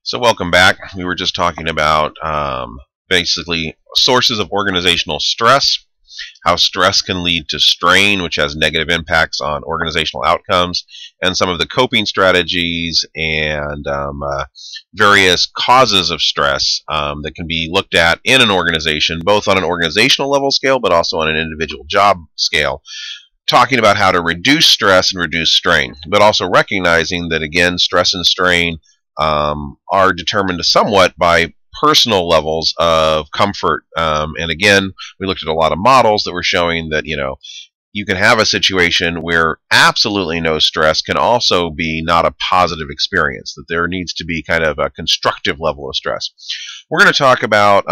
So welcome back. We were just talking about basically sources of organizational stress, how stress can lead to strain, which has negative impacts on organizational outcomes, and some of the coping strategies and various causes of stress that can be looked at in an organization, both on an organizational level scale, but also on an individual job scale, talking about how to reduce stress and reduce strain, but also recognizing that, again, stress and strain are determined somewhat by personal levels of comfort. And again, we looked at a lot of models that were showing that, you can have a situation where absolutely no stress can also be not a positive experience, that there needs to be kind of a constructive level of stress. We're going to talk about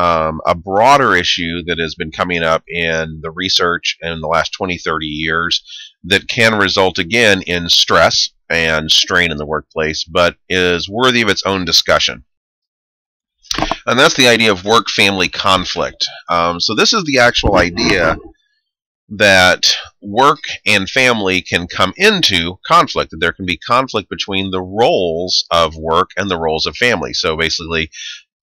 a broader issue that has been coming up in the research in the last 20, 30 years that can result, again, in stress and strain in the workplace, but is worthy of its own discussion. And that's the idea of work-family conflict. So this is the actual idea that work and family can come into conflict, that there can be conflict between the roles of work and the roles of family. So basically,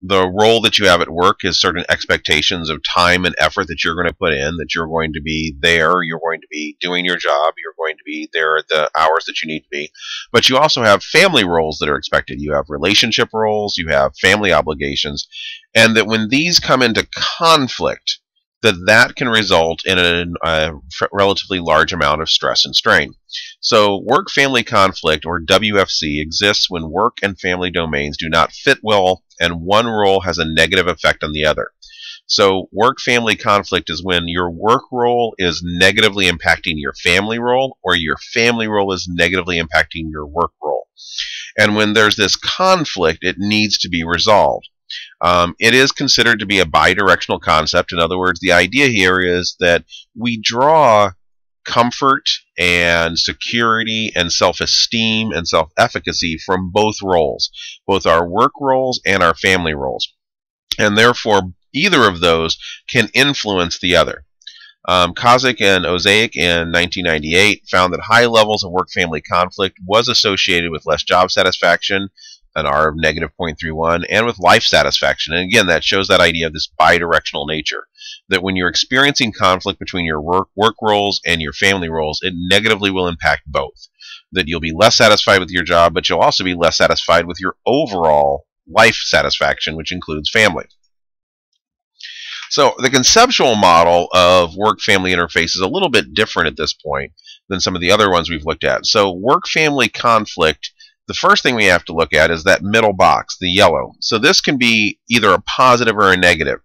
the role that you have at work is certain expectations of time and effort that you're going to put in, that you're going to be there, you're going to be doing your job, you're going to be there at the hours that you need to be. But you also have family roles that are expected. You have relationship roles, you have family obligations, and that when these come into conflict, that can result in a relatively large amount of stress and strain. So work-family conflict, or WFC, exists when work and family domains do not fit well and one role has a negative effect on the other. So work-family conflict is when your work role is negatively impacting your family role, or your family role is negatively impacting your work role. And when there's this conflict, it needs to be resolved. It is considered to be a bidirectional concept. In other words, the idea here is that we draw comfort and security and self-esteem and self-efficacy from both roles, both our work roles and our family roles. And therefore, either of those can influence the other. Kozik and Ozaik in 1998 found that high levels of work-family conflict was associated with less job satisfaction, an R of negative 0.31, and with life satisfaction. And again, that shows that idea of this bidirectional nature, that when you're experiencing conflict between your work roles and your family roles, it negatively will impact both. That you'll be less satisfied with your job, but you'll also be less satisfied with your overall life satisfaction, which includes family. So the conceptual model of work-family interface is a little bit different at this point than some of the other ones we've looked at. So work-family conflict, the first thing we have to look at is that middle box, the yellow. So this can be either a positive or a negative.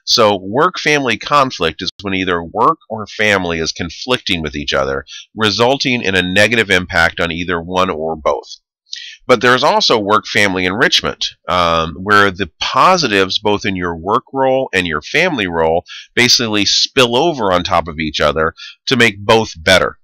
So work-family conflict is when either work or family is conflicting with each other, resulting in a negative impact on either one or both. But there's also work-family enrichment, where the positives both in your work role and your family role basically spill over on top of each other to make both better.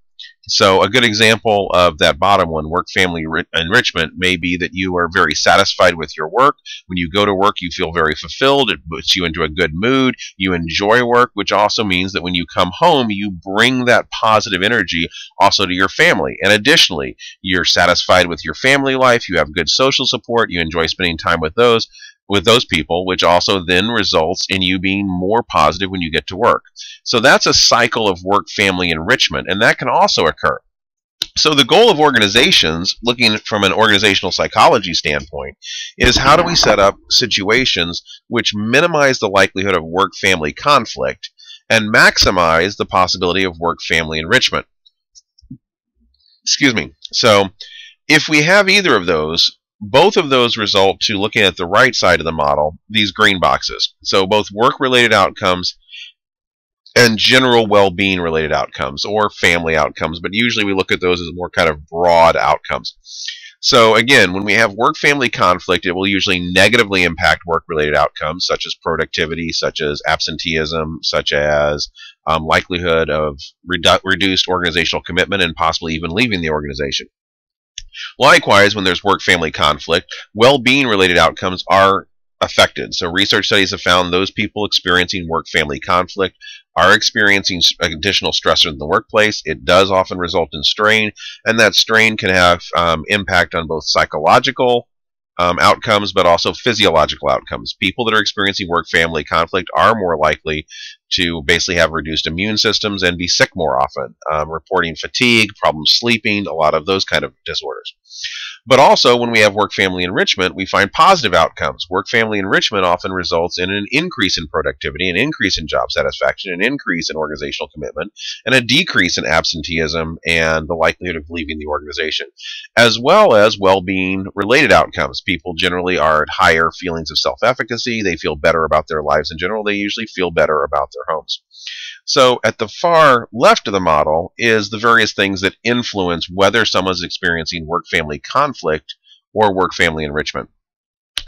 So a good example of that bottom one, work-family enrichment, may be that you are very satisfied with your work. When you go to work, you feel very fulfilled. It puts you into a good mood. You enjoy work, which also means that when you come home, you bring that positive energy also to your family. And additionally, you're satisfied with your family life. You have good social support. You enjoy spending time with those people, which also then results in you being more positive when you get to work. So that's a cycle of work-family enrichment, and that can also occur. So the goal of organizations, looking from an organizational psychology standpoint, is how do we set up situations which minimize the likelihood of work-family conflict and maximize the possibility of work-family enrichment. Excuse me. So if we have either of those, both of those result to, looking at the right side of the model, these green boxes. So both work-related outcomes and general well-being related outcomes, or family outcomes, but usually we look at those as more kind of broad outcomes. So again, when we have work-family conflict, it will usually negatively impact work-related outcomes, such as productivity, such as absenteeism, such as likelihood of reduced organizational commitment and possibly even leaving the organization. Likewise, when there's work-family conflict, well-being related outcomes are affected. So research studies have found those people experiencing work-family conflict are experiencing additional stressors in the workplace. It does often result in strain, and that strain can have impact on both psychological outcomes, but also physiological outcomes. People that are experiencing work-family conflict are more likely to basically have reduced immune systems and be sick more often, reporting fatigue, problems sleeping, a lot of those kind of disorders. But also, when we have work-family enrichment, we find positive outcomes. Work-family enrichment often results in an increase in productivity, an increase in job satisfaction, an increase in organizational commitment, and a decrease in absenteeism and the likelihood of leaving the organization, as well as well-being related outcomes. People generally are at higher feelings of self-efficacy. They feel better about their lives in general. They usually feel better about their homes. So at the far left of the model is the various things that influence whether someone's experiencing work-family conflict or work-family enrichment.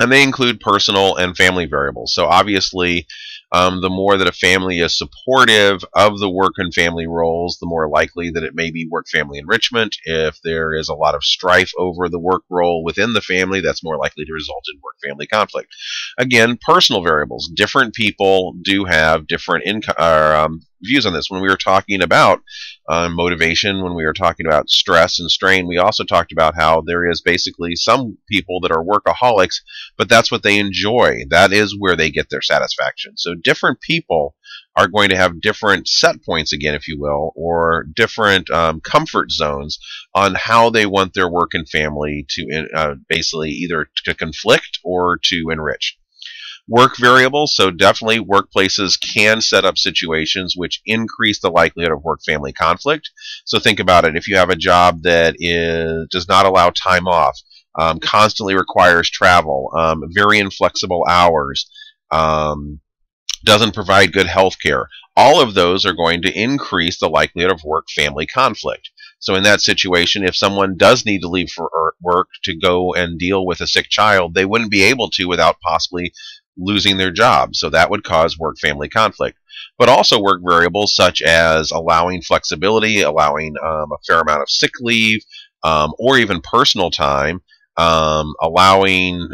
And they include personal and family variables. So obviously, the more that a family is supportive of the work and family roles, the more likely that it may be work-family enrichment. If there is a lot of strife over the work role within the family, that's more likely to result in work-family conflict. Again, personal variables. Different people do have different views on this. When we were talking about motivation, when we were talking about stress and strain, we also talked about how there is basically some people that are workaholics, but that's what they enjoy. That is where they get their satisfaction. So different people are going to have different set points, again, if you will, or different comfort zones on how they want their work and family to basically either to conflict or to enrich. Work variables, so definitely workplaces can set up situations which increase the likelihood of work-family conflict. So think about it. If you have a job that does not allow time off, constantly requires travel, very inflexible hours, doesn't provide good health care, all of those are going to increase the likelihood of work-family conflict. So in that situation, if someone does need to leave for work to go and deal with a sick child, they wouldn't be able to without possibly losing their job. So that would cause work-family conflict. But also work variables such as allowing flexibility, allowing a fair amount of sick leave, or even personal time, allowing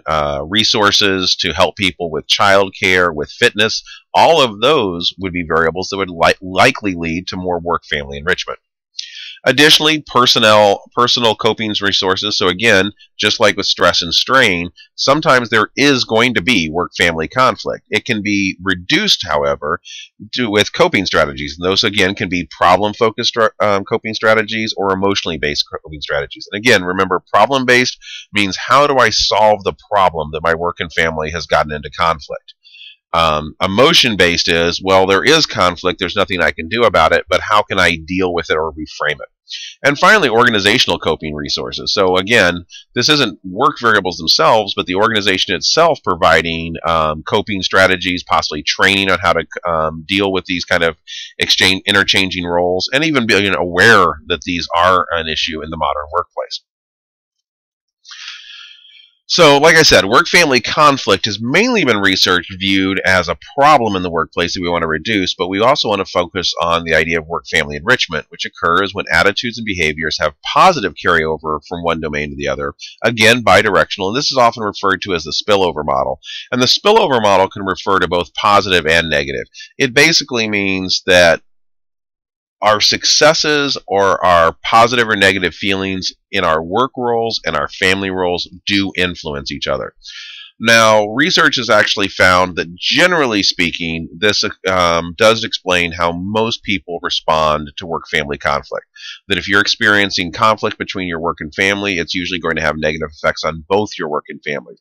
resources to help people with childcare, with fitness. All of those would be variables that would likely lead to more work-family enrichment. Additionally, personal coping resources. So again, just like with stress and strain, sometimes there is going to be work-family conflict. It can be reduced, however, with coping strategies. And those, again, can be problem-focused coping strategies or emotionally-based coping strategies. And again, remember, problem-based means how do I solve the problem that my work and family has gotten into conflict? Emotion-based is, well, there is conflict, there's nothing I can do about it, but how can I deal with it or reframe it? And finally, organizational coping resources. So again, this isn't work variables themselves, but the organization itself providing coping strategies, possibly training on how to deal with these kind of interchanging roles, and even being aware that these are an issue in the modern workplace. So, like I said, work-family conflict has mainly been viewed as a problem in the workplace that we want to reduce, but we also want to focus on the idea of work-family enrichment, which occurs when attitudes and behaviors have positive carryover from one domain to the other, again, bidirectional, and this is often referred to as the spillover model. And the spillover model can refer to both positive and negative. It basically means that our successes or our positive or negative feelings in our work roles and our family roles do influence each other. Now, research has actually found that, generally speaking, this does explain how most people respond to work-family conflict. That if you're experiencing conflict between your work and family, it's usually going to have negative effects on both your work and family.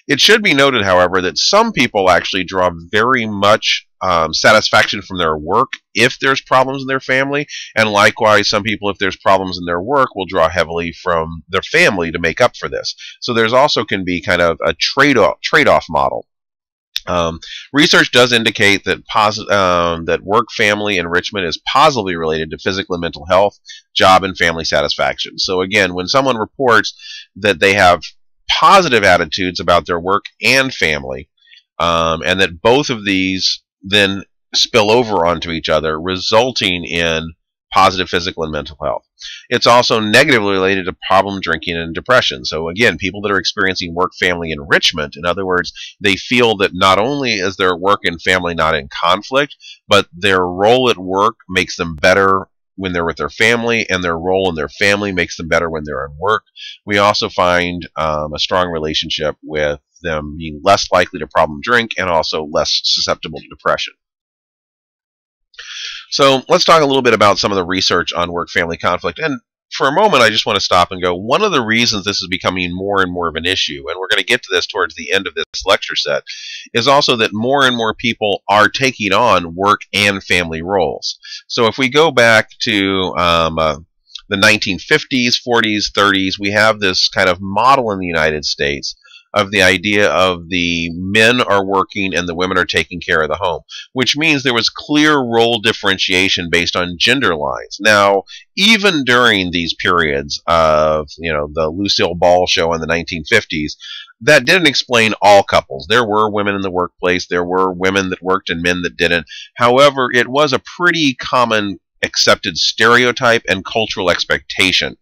It should be noted, however, that some people actually draw very much satisfaction from their work if there's problems in their family, and likewise, some people, if there's problems in their work, will draw heavily from their family to make up for this. So there's also can be kind of a trade-off model. Research does indicate that that work-family enrichment is positively related to physical and mental health, job and family satisfaction. So again, when someone reports that they have positive attitudes about their work and family, and that both of these then spill over onto each other, resulting in positive physical and mental health. It's also negatively related to problem drinking and depression. So again, people that are experiencing work-family enrichment, in other words, they feel that not only is their work and family not in conflict, but their role at work makes them better when they're with their family, and their role in their family makes them better when they're in work. We also find a strong relationship with them being less likely to problem drink and also less susceptible to depression. So let's talk a little bit about some of the research on work-family conflict. And for a moment, I just want to stop and go, one of the reasons this is becoming more and more of an issue, and we're going to get to this towards the end of this lecture set, is also that more and more people are taking on work and family roles. So if we go back to the 1950s, 40s, 30s, we have this kind of model in the United States of the idea of the men are working and the women are taking care of the home, which means there was clear role differentiation based on gender lines. Now, even during these periods of, the Lucille Ball show in the 1950s, that didn't explain all couples. There were women in the workplace, there were women that worked and men that didn't. However, it was a pretty common accepted stereotype and cultural expectation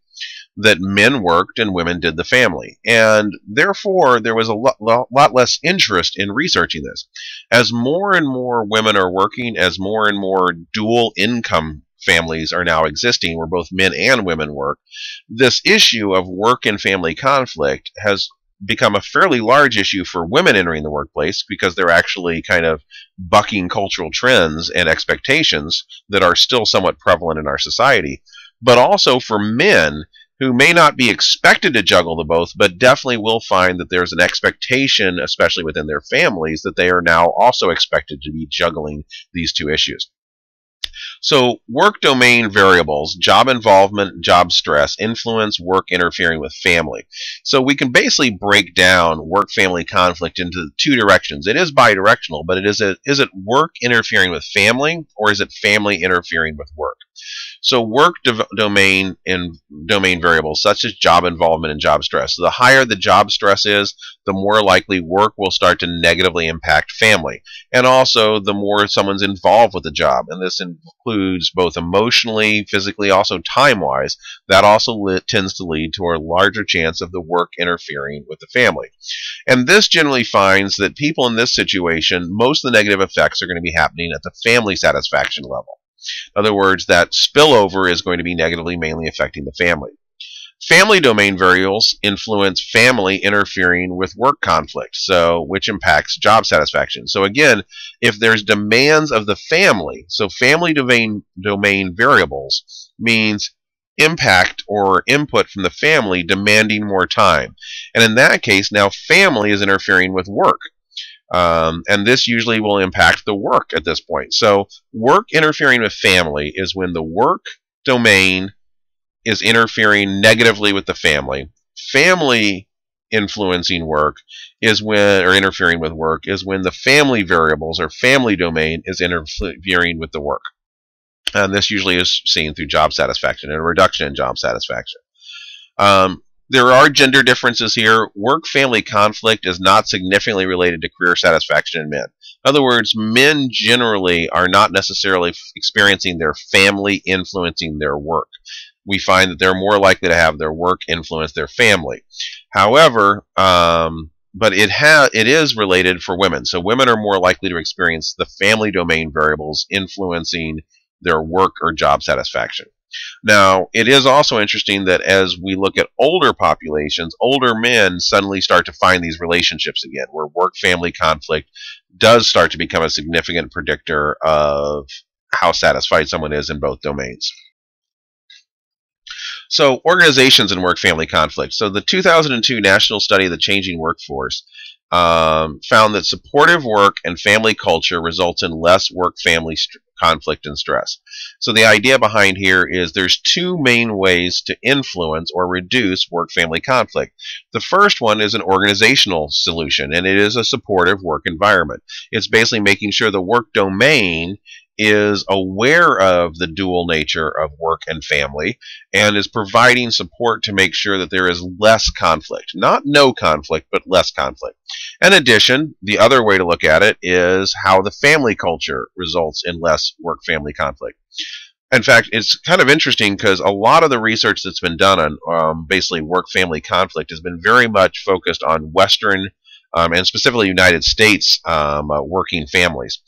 that men worked and women did the family. And therefore, there was a lot less interest in researching this. As more and more women are working, as more and more dual income families are now existing, where both men and women work, this issue of work and family conflict has become a fairly large issue for women entering the workplace, because they're actually kind of bucking cultural trends and expectations that are still somewhat prevalent in our society. But also for men, who may not be expected to juggle the both, but definitely will find that there's an expectation, especially within their families, that they are now also expected to be juggling these two issues. So work domain variables, job involvement, job stress, influence work interfering with family. So we can basically break down work-family conflict into two directions. It is bidirectional, but is it work interfering with family, or is it family interfering with work? So work domain and domain variables such as job involvement and job stress. So the higher the job stress is, the more likely work will start to negatively impact family. And also the more someone's involved with the job. And this includes both emotionally, physically, also time-wise. That also tends to lead to a larger chance of the work interfering with the family. And this generally finds that people in this situation, most of the negative effects are going to be happening at the family satisfaction level. In other words, that spillover is going to be negatively mainly affecting the family. Family domain variables influence family interfering with work conflict, which impacts job satisfaction. So again, if there's demands of the family, so family domain variables means impact or input from the family demanding more time. And in that case, now family is interfering with work. And this usually will impact the work at this point. So work interfering with family is when the work domain is interfering negatively with the family. Family influencing work is when, or interfering with work, is when the family variables or family domain is interfering with the work. And this usually is seen through job satisfaction and a reduction in job satisfaction. There are gender differences here. Work-family conflict is not significantly related to career satisfaction in men. In other words, men generally are not necessarily experiencing their family influencing their work. We find that they're more likely to have their work influence their family. However, but it is related for women. So women are more likely to experience the family domain variables influencing their work or job satisfaction. Now, it is also interesting that as we look at older populations, older men suddenly start to find these relationships again, where work-family conflict does start to become a significant predictor of how satisfied someone is in both domains. So, organizations and work-family conflict. So, the 2002 National Study of the Changing Workforce found that supportive work and family culture results in less work-family conflict and stress. So the idea behind here is there's two main ways to influence or reduce work-family conflict. The first one is an organizational solution, and it is a supportive work environment. It's basically making sure the work domain is aware of the dual nature of work and family and is providing support to make sure that there is less conflict. Not no conflict, but less conflict. In addition, the other way to look at it is how the family culture results in less work-family conflict. In fact, it's kind of interesting because a lot of the research that's been done on basically work-family conflict has been very much focused on Western and specifically United States working families.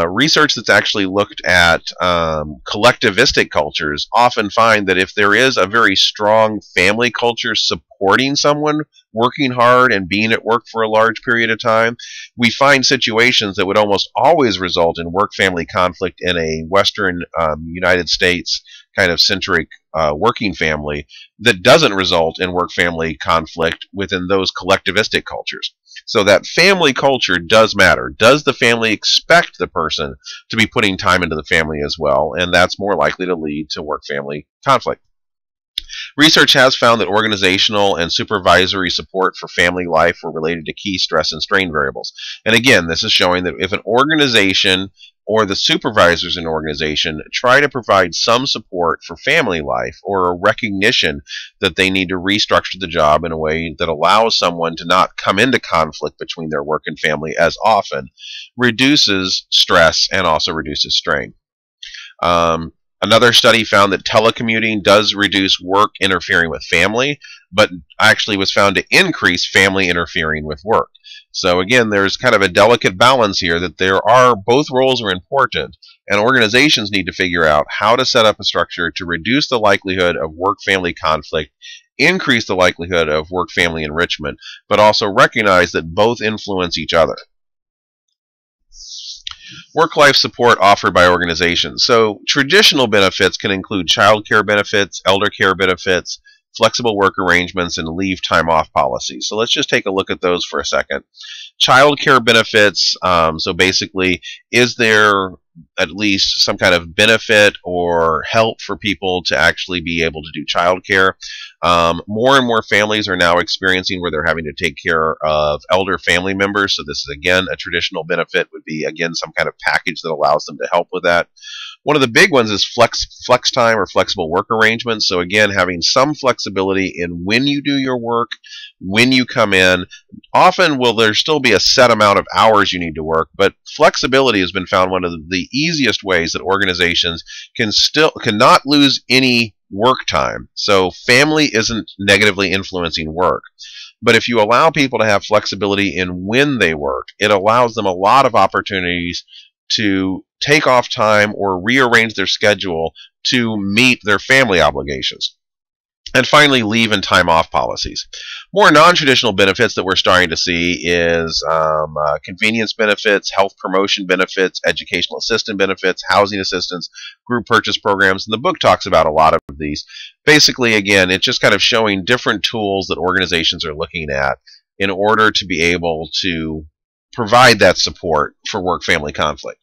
Research that's actually looked at collectivistic cultures often find that if there is a very strong family culture supporting someone working hard and being at work for a large period of time, we find situations that would almost always result in work-family conflict in a Western United States kind of centric working family that doesn't result in work-family conflict within those collectivistic cultures. So that family culture does matter. Does the family expect the person to be putting time into the family as well? And that's more likely to lead to work-family conflict. Research has found that organizational and supervisory support for family life were related to key stress and strain variables. And again, this is showing that if an organization or the supervisors in an organization try to provide some support for family life or a recognition that they need to restructure the job in a way that allows someone to not come into conflict between their work and family as often, reduces stress and also reduces strain. Another study found that telecommuting does reduce work interfering with family, but actually was found to increase family interfering with work. So again, there's kind of a delicate balance here that both roles are important, and organizations need to figure out how to set up a structure to reduce the likelihood of work-family conflict, increase the likelihood of work-family enrichment, but also recognize that both influence each other. Work-life support offered by organizations. So traditional benefits can include child care benefits, elder care benefits, flexible work arrangements, and leave time off policies. So let's just take a look at those for a second. Child care benefits, so basically, is there at least some kind of benefit or help for people to actually be able to do child care? More and more families are now experiencing where they're having to take care of elder family members. So this is, again, a traditional benefit would be, again, some kind of package that allows them to help with that. One of the big ones is flex time or flexible work arrangements. So again, having some flexibility in when you do your work, when you come in. Often will there still be a set amount of hours you need to work, but flexibility has been found one of the easiest ways that organizations cannot lose any work time. So family isn't negatively influencing work. But if you allow people to have flexibility in when they work, it allows them a lot of opportunities to take off time or rearrange their schedule to meet their family obligations. And finally, leave and time off policies. More non-traditional benefits that we're starting to see is convenience benefits, health promotion benefits, educational assistance benefits, housing assistance, group purchase programs. And the book talks about a lot of these. Basically, again, it's just kind of showing different tools that organizations are looking at in order to be able to provide that support for work-family conflict.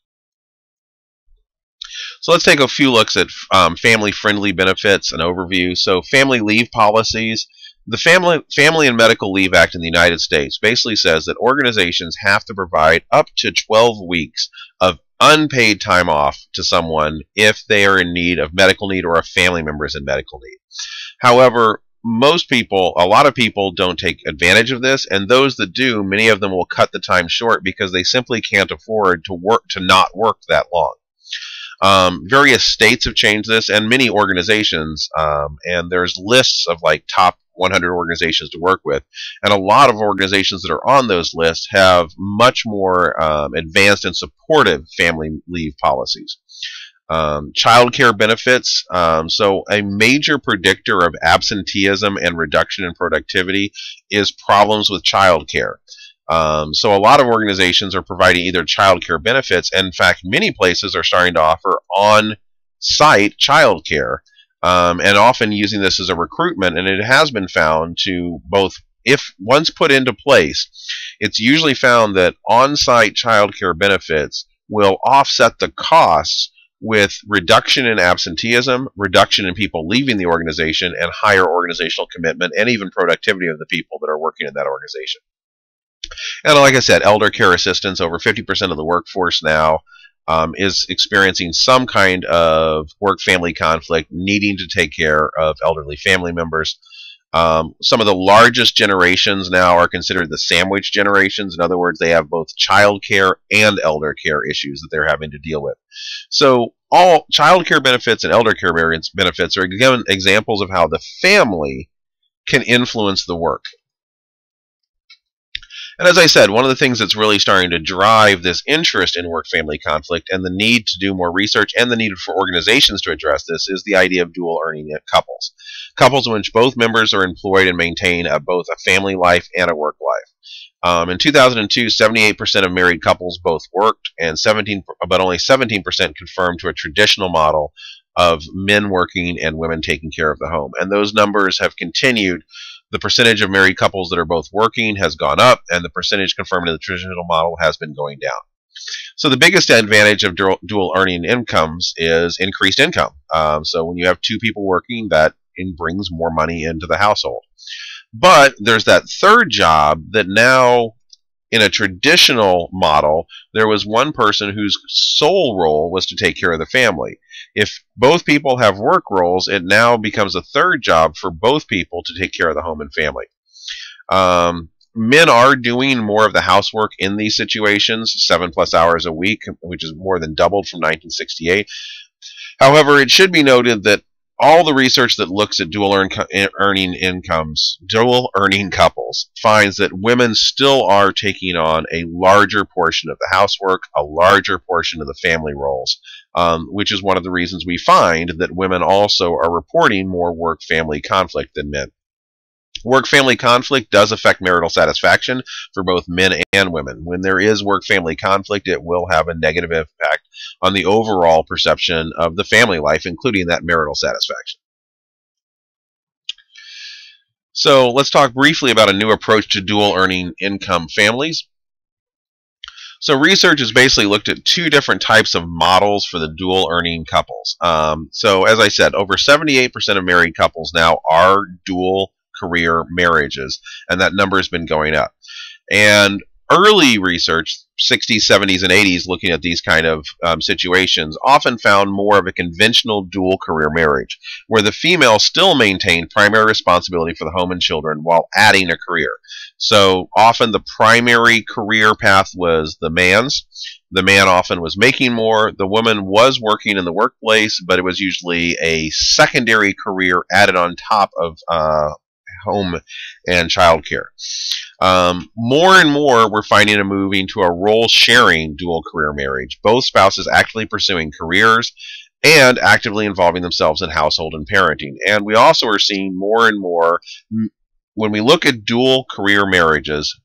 So let's take a few looks at family-friendly benefits and overview. So family leave policies. The Family and Medical Leave Act in the United States basically says that organizations have to provide up to 12 weeks of unpaid time off to someone if they are in need of medical need or a family member is in medical need. However, a lot of people don't take advantage of this, and those that do, many of them will cut the time short because they simply can't afford to not work that long. Various states have changed this, and many organizations, and there's lists of like top 100 organizations to work with, and a lot of organizations that are on those lists have much more advanced and supportive family leave policies. Child care benefits. So a major predictor of absenteeism and reduction in productivity is problems with child care. So a lot of organizations are providing either child care benefits, and in fact, many places are starting to offer on-site child care, and often using this as a recruitment. And it has been found to both, if once put into place, it's usually found that on-site child care benefits will offset the costs with reduction in absenteeism, reduction in people leaving the organization, and higher organizational commitment and even productivity of the people that are working in that organization. And like I said, elder care assistance, over 50% of the workforce now is experiencing some kind of work-family conflict, needing to take care of elderly family members. Some of the largest generations now are considered the sandwich generations. In other words, they have both child care and elder care issues that they're having to deal with. So all child care benefits and elder care benefits are, again, examples of how the family can influence the work. And as I said, one of the things that's really starting to drive this interest in work-family conflict and the need to do more research and the need for organizations to address this is the idea of dual earning couples. Couples in which both members are employed and maintain both a family life and a work life. In 2002, 78% of married couples both worked, and but only 17% conformed to a traditional model of men working and women taking care of the home. And those numbers have continued. The percentage of married couples that are both working has gone up, and the percentage conforming to the traditional model has been going down. So the biggest advantage of dual earning incomes is increased income. So when you have two people working, that brings more money into the household. But there's that third job that now, in a traditional model, there was one person whose sole role was to take care of the family. If both people have work roles, it now becomes a third job for both people to take care of the home and family. Men are doing more of the housework in these situations, 7+ hours a week, which is more than doubled from 1968. However, it should be noted that all the research that looks at dual earning couples finds that women still are taking on a larger portion of the housework, a larger portion of the family roles, which is one of the reasons we find that women also are reporting more work-family conflict than men. Work-family conflict does affect marital satisfaction for both men and women. When there is work-family conflict, it will have a negative impact on the overall perception of the family life, including that marital satisfaction. So let's talk briefly about a new approach to dual earning income families. So research has basically looked at two different types of models for the dual earning couples. So as I said, over 78% of married couples now are dual career marriages, and that number has been going up. And early research, 60s, 70s, and 80s, looking at these kind of situations, often found more of a conventional dual career marriage, where the female still maintained primary responsibility for the home and children while adding a career. So often the primary career path was the man's. The man often was making more. The woman was working in the workplace, but it was usually a secondary career added on top of home and child care. More and more, we're finding a moving to a role-sharing dual career marriage, both spouses actively pursuing careers and actively involving themselves in household and parenting. And we also are seeing more and more, when we look at dual career marriages,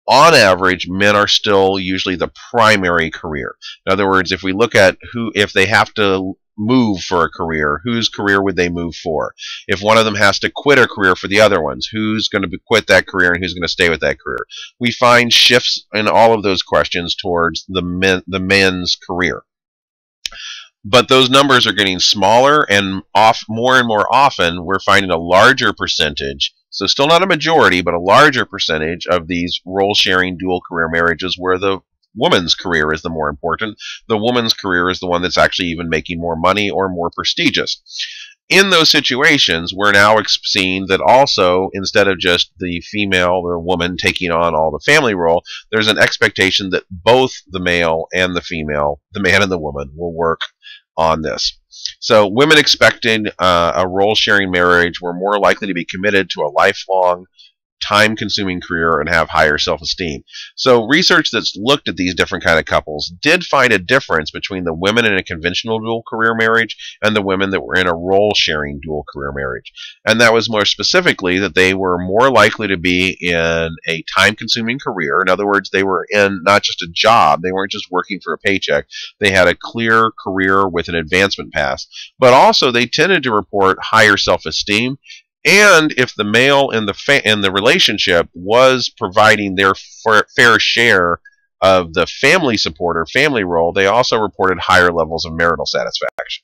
on average, men are still usually the primary career. In other words, if we look at if they have to move for a career, whose career would they move for? If one of them has to quit a career for the other ones, who's going to quit that career and who's going to stay with that career? We find shifts in all of those questions towards the men's career. But those numbers are getting smaller, and more and more often we're finding a larger percentage, so still not a majority, but a larger percentage of these role-sharing dual career marriages where the woman's career is the more important. The woman's career is the one that's actually even making more money or more prestigious. In those situations, we're now seeing that also, instead of just the female or woman taking on all the family role, there's an expectation that both the male and the female, the man and the woman, will work on this. So women expecting a role-sharing marriage were more likely to be committed to a lifelong, time-consuming career and have higher self-esteem. So research that's looked at these different kind of couples did find a difference between the women in a conventional dual career marriage and the women that were in a role-sharing dual career marriage. And that was more specifically that they were more likely to be in a time-consuming career. In other words, they were in not just a job, they weren't just working for a paycheck. They had a clear career with an advancement path. But also they tended to report higher self-esteem. And if the male in the relationship was providing their fair share of the family support or family role, they also reported higher levels of marital satisfaction.